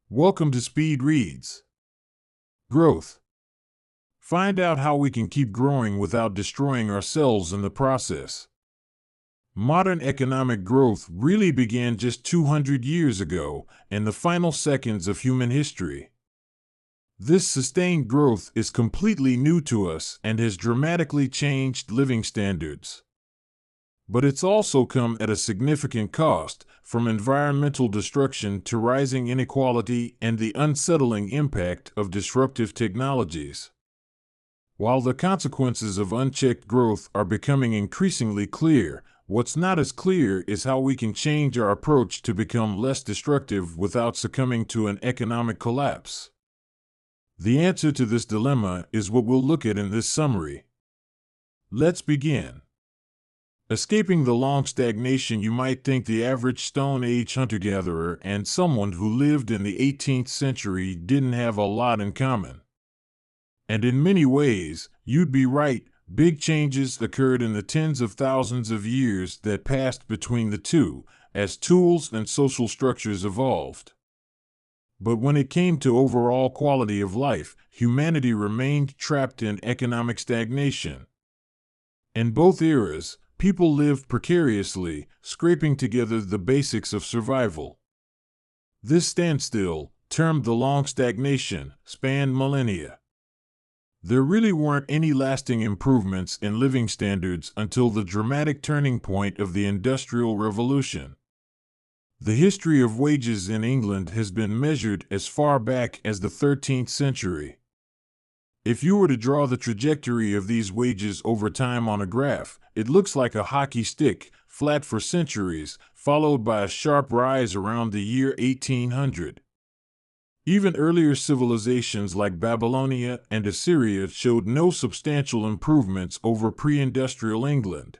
Welcome to Speed Reads. Growth. Find out how we can keep growing without destroying ourselves in the process. Modern economic growth really began just 200 years ago, in the final seconds of human history. This sustained growth is completely new to us and has dramatically changed living standards. But it's also come at a significant cost, from environmental destruction to rising inequality and the unsettling impact of disruptive technologies. While the consequences of unchecked growth are becoming increasingly clear, what's not as clear is how we can change our approach to become less destructive without succumbing to an economic collapse. The answer to this dilemma is what we'll look at in this summary. Let's begin. Escaping the long stagnation, you might think the average Stone Age hunter-gatherer and someone who lived in the 18th century didn't have a lot in common. And in many ways, you'd be right. Big changes occurred in the tens of thousands of years that passed between the two, as tools and social structures evolved. But when it came to overall quality of life, humanity remained trapped in economic stagnation. In both eras, people lived precariously, scraping together the basics of survival. This standstill, termed the long stagnation, spanned millennia. There really weren't any lasting improvements in living standards until the dramatic turning point of the Industrial Revolution. The history of wages in England has been measured as far back as the 13th century. If you were to draw the trajectory of these wages over time on a graph, it looks like a hockey stick, flat for centuries, followed by a sharp rise around the year 1800. Even earlier civilizations like Babylonia and Assyria showed no substantial improvements over pre-industrial England.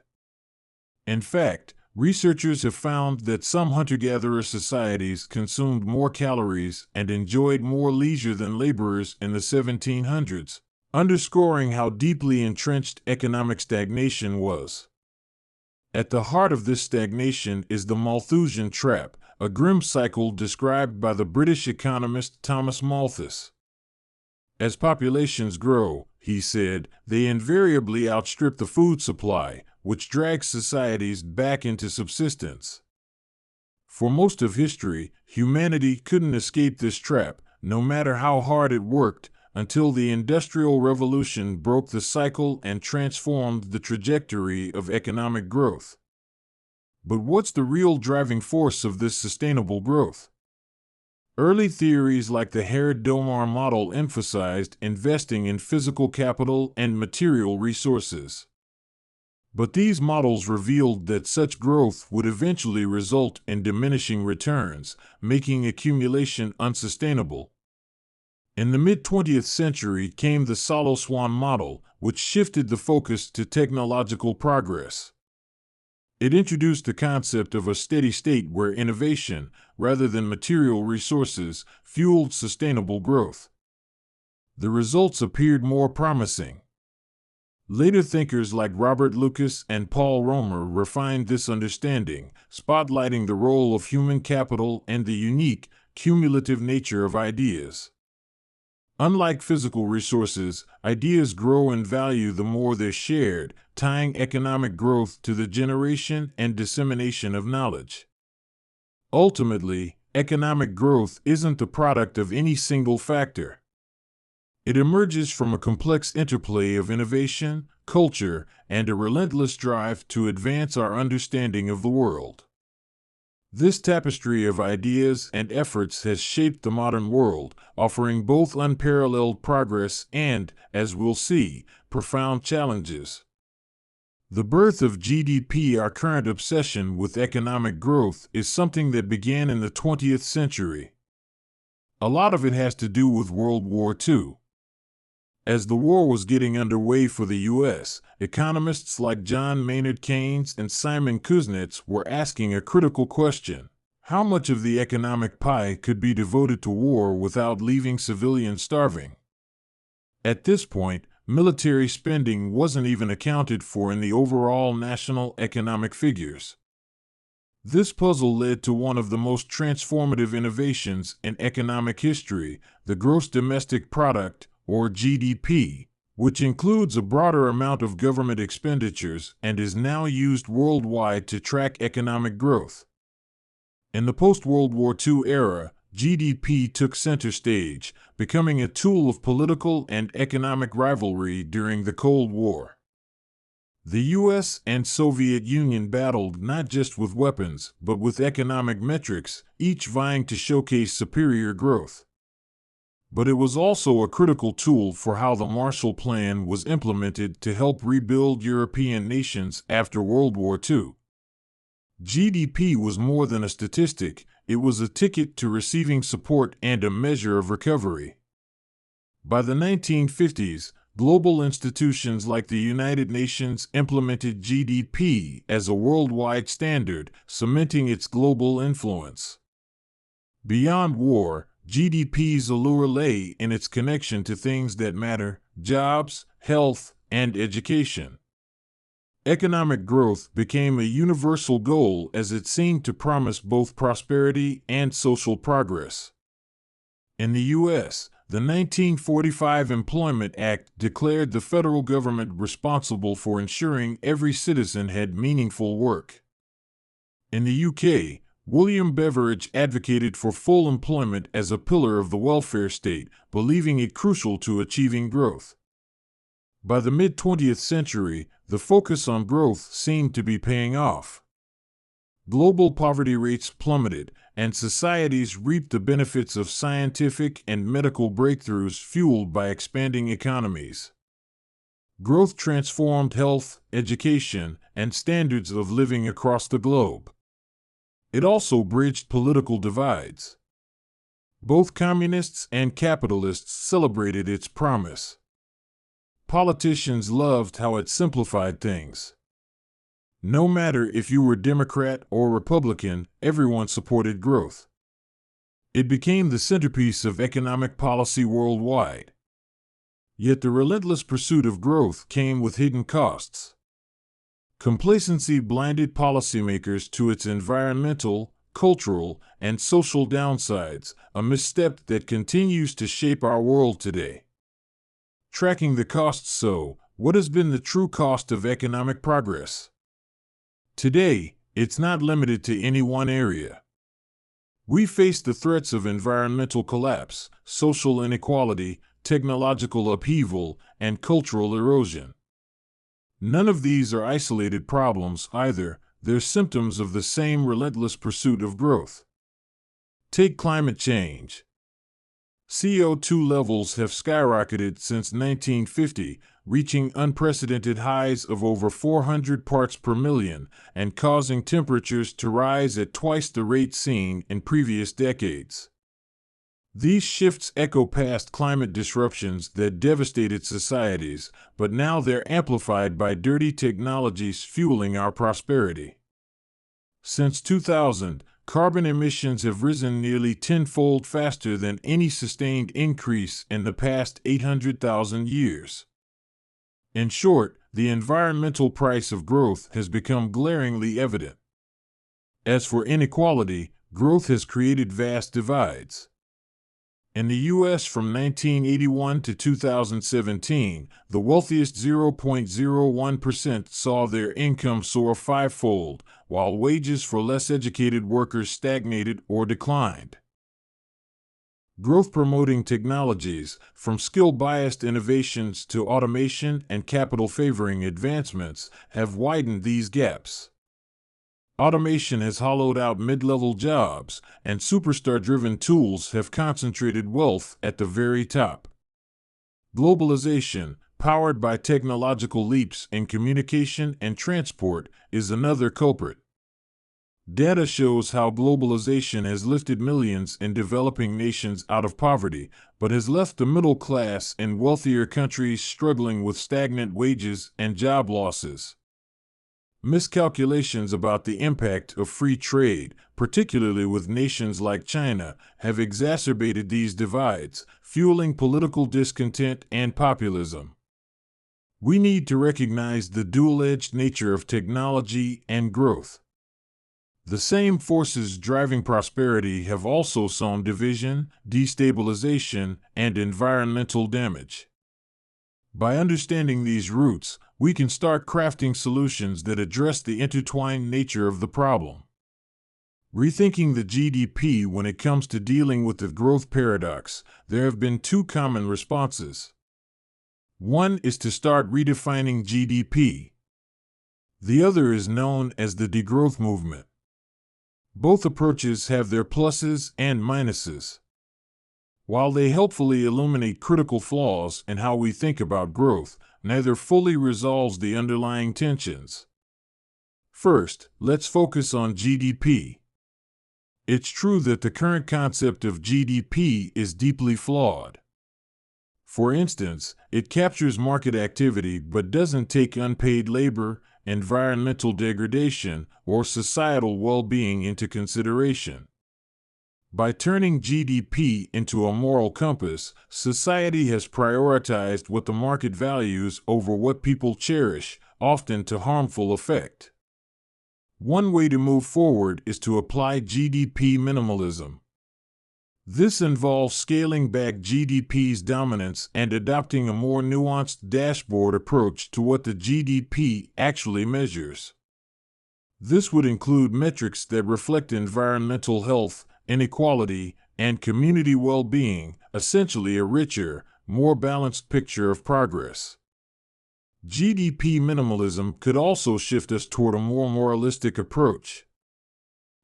In fact, researchers have found that some hunter-gatherer societies consumed more calories and enjoyed more leisure than laborers in the 1700s, underscoring how deeply entrenched economic stagnation was. At the heart of this stagnation is the Malthusian trap, a grim cycle described by the British economist Thomas Malthus. As populations grow, he said, they invariably outstrip the food supply, which drags societies back into subsistence. For most of history, humanity couldn't escape this trap, no matter how hard it worked, until the Industrial Revolution broke the cycle and transformed the trajectory of economic growth. But what's the real driving force of this sustainable growth? Early theories like the Harrod-Domar model emphasized investing in physical capital and material resources. But these models revealed that such growth would eventually result in diminishing returns, making accumulation unsustainable. In the mid-20th century came the Solo-Swan model, which shifted the focus to technological progress. It introduced the concept of a steady state where innovation, rather than material resources, fueled sustainable growth. The results appeared more promising. Later thinkers like Robert Lucas and Paul Romer refined this understanding, spotlighting the role of human capital and the unique, cumulative nature of ideas. Unlike physical resources, ideas grow in value the more they're shared, tying economic growth to the generation and dissemination of knowledge. Ultimately, economic growth isn't the product of any single factor. It emerges from a complex interplay of innovation, culture, and a relentless drive to advance our understanding of the world. This tapestry of ideas and efforts has shaped the modern world, offering both unparalleled progress and, as we'll see, profound challenges. The birth of GDP, our current obsession with economic growth, is something that began in the 20th century. A lot of it has to do with World War II. As the war was getting underway for the U.S., economists like John Maynard Keynes and Simon Kuznets were asking a critical question: how much of the economic pie could be devoted to war without leaving civilians starving? At this point, military spending wasn't even accounted for in the overall national economic figures. This puzzle led to one of the most transformative innovations in economic history, the gross domestic product, or GDP, which includes a broader amount of government expenditures and is now used worldwide to track economic growth. In the post-World War II era, GDP took center stage, becoming a tool of political and economic rivalry during the Cold War. The US and Soviet Union battled not just with weapons, but with economic metrics, each vying to showcase superior growth. But it was also a critical tool for how the Marshall Plan was implemented to help rebuild European nations after World War II. GDP was more than a statistic, it was a ticket to receiving support and a measure of recovery. By the 1950s, global institutions like the United Nations implemented GDP as a worldwide standard, cementing its global influence. Beyond war, GDP's allure lay in its connection to things that matter: jobs, health, and education. Economic growth became a universal goal as it seemed to promise both prosperity and social progress. In the U.S., the 1945 Employment Act declared the federal government responsible for ensuring every citizen had meaningful work. In the UK, William Beveridge advocated for full employment as a pillar of the welfare state, believing it crucial to achieving growth. By the mid-20th century, the focus on growth seemed to be paying off. Global poverty rates plummeted, and societies reaped the benefits of scientific and medical breakthroughs fueled by expanding economies. Growth transformed health, education, and standards of living across the globe. It also bridged political divides. Both communists and capitalists celebrated its promise. Politicians loved how it simplified things. No matter if you were Democrat or Republican, everyone supported growth. It became the centerpiece of economic policy worldwide. Yet the relentless pursuit of growth came with hidden costs. Complacency blinded policymakers to its environmental, cultural, and social downsides, a misstep that continues to shape our world today. Tracking the costs. So, what has been the true cost of economic progress? Today, it's not limited to any one area. We face the threats of environmental collapse, social inequality, technological upheaval, and cultural erosion. None of these are isolated problems either, they're symptoms of the same relentless pursuit of growth. Take climate change. CO2 levels have skyrocketed since 1950, reaching unprecedented highs of over 400 parts per million and causing temperatures to rise at twice the rate seen in previous decades. These shifts echo past climate disruptions that devastated societies, but now they're amplified by dirty technologies fueling our prosperity. Since 2000, carbon emissions have risen nearly tenfold faster than any sustained increase in the past 800,000 years. In short, the environmental price of growth has become glaringly evident. As for inequality, growth has created vast divides. In the U.S. from 1981 to 2017, the wealthiest 0.01% saw their income soar fivefold, while wages for less educated workers stagnated or declined. Growth-promoting technologies, from skill-biased innovations to automation and capital-favoring advancements, have widened these gaps. Automation has hollowed out mid-level jobs, and superstar-driven tools have concentrated wealth at the very top. Globalization, powered by technological leaps in communication and transport, is another culprit. Data shows how globalization has lifted millions in developing nations out of poverty, but has left the middle class in wealthier countries struggling with stagnant wages and job losses. Miscalculations about the impact of free trade, particularly with nations like China, have exacerbated these divides, fueling political discontent and populism. We need to recognize the dual-edged nature of technology and growth. The same forces driving prosperity have also sown division, destabilization, and environmental damage. By understanding these roots, we can start crafting solutions that address the intertwined nature of the problem. Rethinking the GDP when it comes to dealing with the growth paradox, there have been two common responses. One is to start redefining GDP. The other is known as the degrowth movement. Both approaches have their pluses and minuses. While they helpfully illuminate critical flaws in how we think about growth, neither fully resolves the underlying tensions. First, let's focus on GDP. It's true that the current concept of GDP is deeply flawed. For instance, it captures market activity but doesn't take unpaid labor, environmental degradation, or societal well-being into consideration. By turning GDP into a moral compass, society has prioritized what the market values over what people cherish, often to harmful effect. One way to move forward is to apply GDP minimalism. This involves scaling back GDP's dominance and adopting a more nuanced dashboard approach to what the GDP actually measures. This would include metrics that reflect environmental health, inequality, and community well-being, essentially a richer, more balanced picture of progress. GDP minimalism could also shift us toward a more moralistic approach.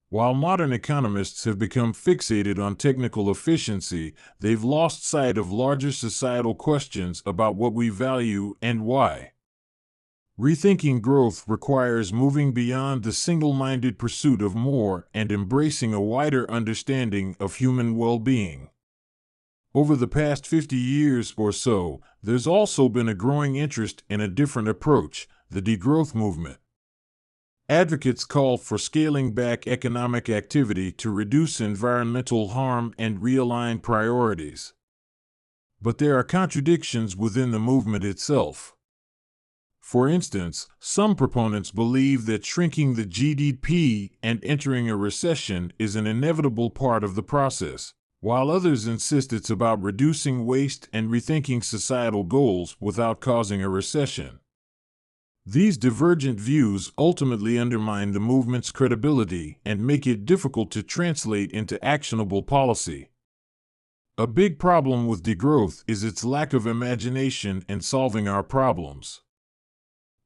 While modern economists have become fixated on technical efficiency, they've lost sight of larger societal questions about what we value and why. Rethinking growth requires moving beyond the single-minded pursuit of more and embracing a wider understanding of human well-being. Over the past 50 years or so, there's also been a growing interest in a different approach, the degrowth movement. Advocates call for scaling back economic activity to reduce environmental harm and realign priorities. But there are contradictions within the movement itself. For instance, some proponents believe that shrinking the GDP and entering a recession is an inevitable part of the process, while others insist it's about reducing waste and rethinking societal goals without causing a recession. These divergent views ultimately undermine the movement's credibility and make it difficult to translate into actionable policy. A big problem with degrowth is its lack of imagination in solving our problems.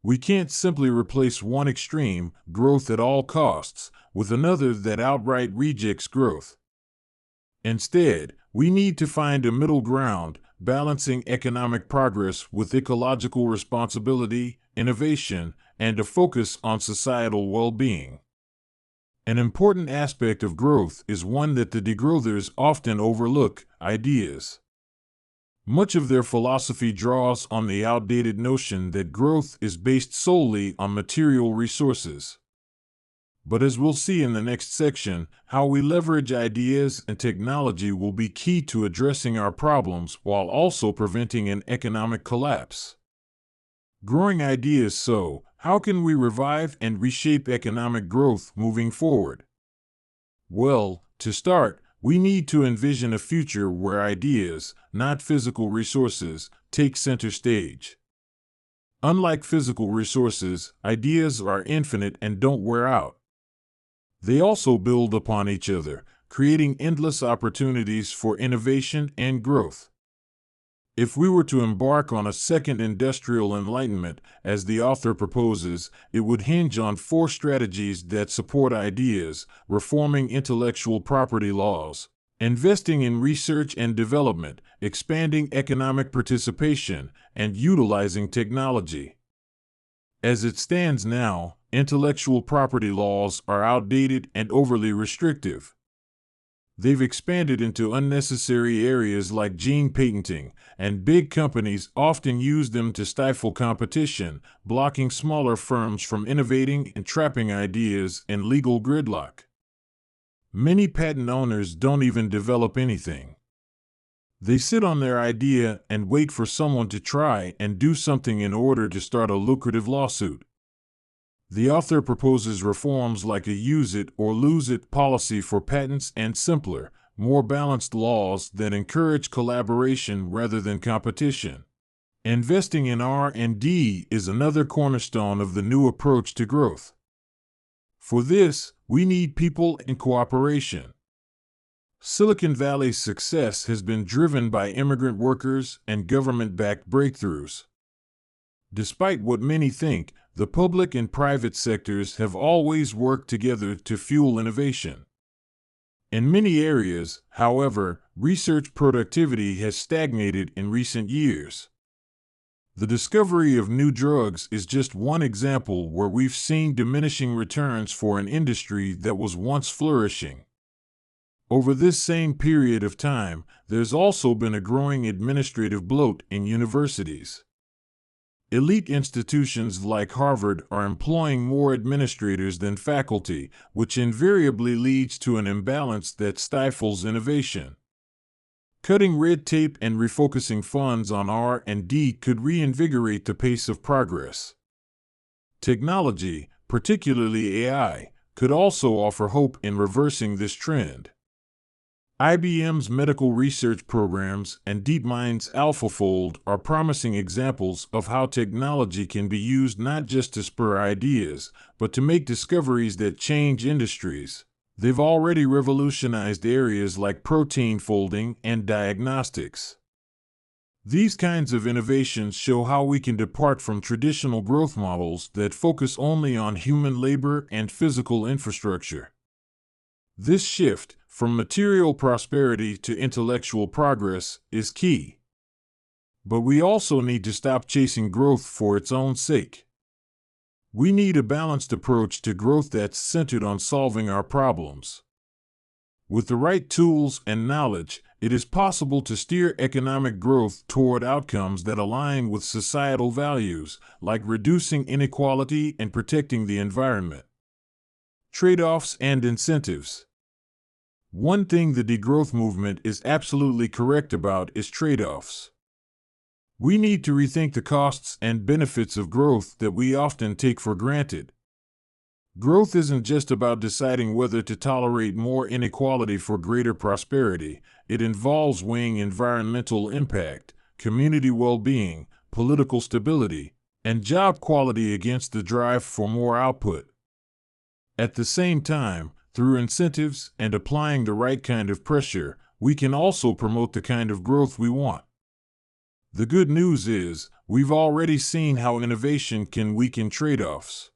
We can't simply replace one extreme, growth at all costs, with another that outright rejects growth. Instead, we need to find a middle ground, balancing economic progress with ecological responsibility, innovation, and a focus on societal well-being. An important aspect of growth is one that the degrowthers often overlook: ideas. Much of their philosophy draws on the outdated notion that growth is based solely on material resources. But as we'll see in the next section, how we leverage ideas and technology will be key to addressing our problems while also preventing an economic collapse. Growing ideas. So, how can we revive and reshape economic growth moving forward? Well, to start, we need to envision a future where ideas, not physical resources, take center stage. Unlike physical resources, ideas are infinite and don't wear out. They also build upon each other, creating endless opportunities for innovation and growth. If we were to embark on a second industrial enlightenment, as the author proposes, it would hinge on 4 strategies that support ideas: reforming intellectual property laws, investing in research and development, expanding economic participation, and utilizing technology. As it stands now, intellectual property laws are outdated and overly restrictive. They've expanded into unnecessary areas like gene patenting, and big companies often use them to stifle competition, blocking smaller firms from innovating and trapping ideas in legal gridlock. Many patent owners don't even develop anything. They sit on their idea and wait for someone to try and do something in order to start a lucrative lawsuit. The author proposes reforms like a use it or lose it policy for patents and simpler, more balanced laws that encourage collaboration rather than competition. Investing in R&D is another cornerstone of the new approach to growth. For this, we need people and cooperation. Silicon Valley's success has been driven by immigrant workers and government-backed breakthroughs. Despite what many think, the public and private sectors have always worked together to fuel innovation. In many areas, however, research productivity has stagnated in recent years. The discovery of new drugs is just one example where we've seen diminishing returns for an industry that was once flourishing. Over this same period of time, there's also been a growing administrative bloat in universities. Elite institutions like Harvard are employing more administrators than faculty, which invariably leads to an imbalance that stifles innovation. Cutting red tape and refocusing funds on R&D could reinvigorate the pace of progress. Technology, particularly AI, could also offer hope in reversing this trend. IBM's medical research programs and DeepMind's AlphaFold are promising examples of how technology can be used not just to spur ideas, but to make discoveries that change industries. They've already revolutionized areas like protein folding and diagnostics. These kinds of innovations show how we can depart from traditional growth models that focus only on human labor and physical infrastructure. This shift, from material prosperity to intellectual progress, is key. But we also need to stop chasing growth for its own sake. We need a balanced approach to growth that's centered on solving our problems. With the right tools and knowledge, it is possible to steer economic growth toward outcomes that align with societal values, like reducing inequality and protecting the environment. Trade-offs and incentives. One thing the degrowth movement is absolutely correct about is trade-offs. We need to rethink the costs and benefits of growth that we often take for granted. Growth isn't just about deciding whether to tolerate more inequality for greater prosperity. It involves weighing environmental impact, community well-being, political stability, and job quality against the drive for more output. At the same time, through incentives and applying the right kind of pressure, we can also promote the kind of growth we want. The good news is, we've already seen how innovation can weaken trade-offs.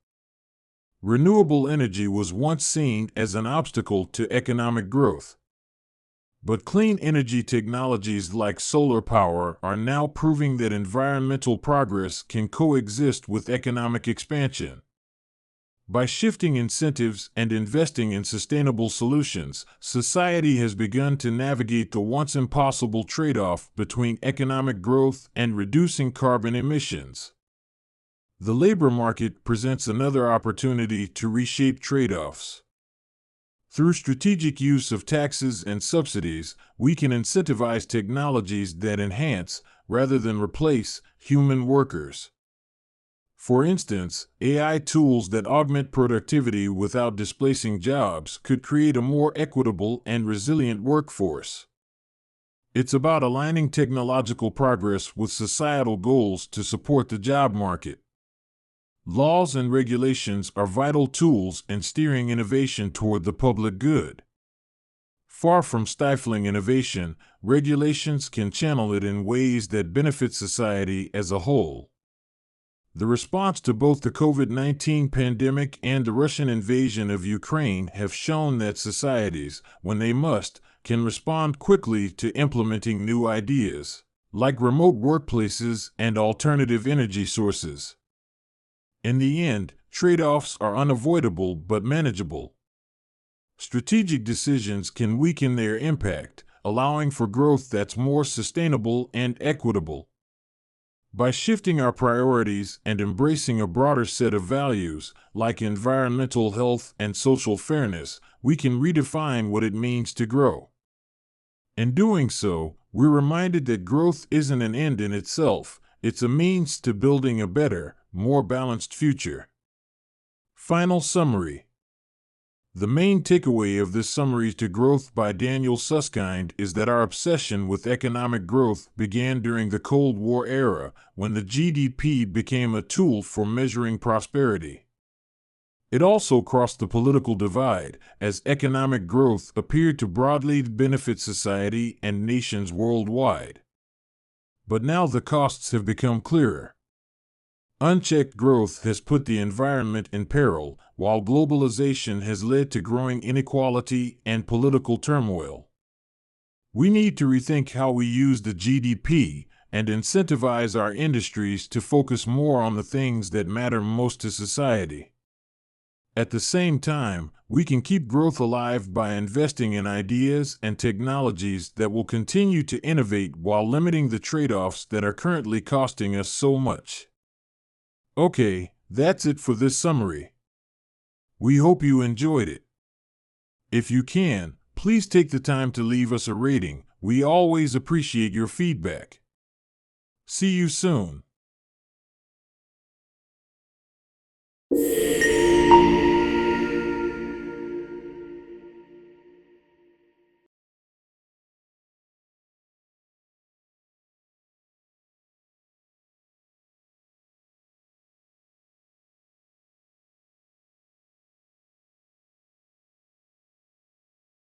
Renewable energy was once seen as an obstacle to economic growth. But clean energy technologies like solar power are now proving that environmental progress can coexist with economic expansion. By shifting incentives and investing in sustainable solutions, society has begun to navigate the once impossible trade-off between economic growth and reducing carbon emissions. The labor market presents another opportunity to reshape trade-offs. Through strategic use of taxes and subsidies, we can incentivize technologies that enhance, rather than replace, human workers. For instance, AI tools that augment productivity without displacing jobs could create a more equitable and resilient workforce. It's about aligning technological progress with societal goals to support the job market. Laws and regulations are vital tools in steering innovation toward the public good. Far from stifling innovation, regulations can channel it in ways that benefit society as a whole. The response to both the COVID-19 pandemic and the Russian invasion of Ukraine have shown that societies, when they must, can respond quickly to implementing new ideas, like remote workplaces and alternative energy sources. In the end, trade-offs are unavoidable but manageable. Strategic decisions can weaken their impact, allowing for growth that's more sustainable and equitable. By shifting our priorities and embracing a broader set of values, like environmental health and social fairness, we can redefine what it means to grow. In doing so, we're reminded that growth isn't an end in itself, it's a means to building a better, more balanced future. Final summary. The main takeaway of this summary to Growth by Daniel Susskind is that our obsession with economic growth began during the Cold War era, when the GDP became a tool for measuring prosperity. It also crossed the political divide, as economic growth appeared to broadly benefit society and nations worldwide. But now the costs have become clearer. Unchecked growth has put the environment in peril, while globalization has led to growing inequality and political turmoil. We need to rethink how we use the GDP and incentivize our industries to focus more on the things that matter most to society. At the same time, we can keep growth alive by investing in ideas and technologies that will continue to innovate while limiting the trade-offs that are currently costing us so much. Okay, that's it for this summary. We hope you enjoyed it. If you can, please take the time to leave us a rating. We always appreciate your feedback. See you soon.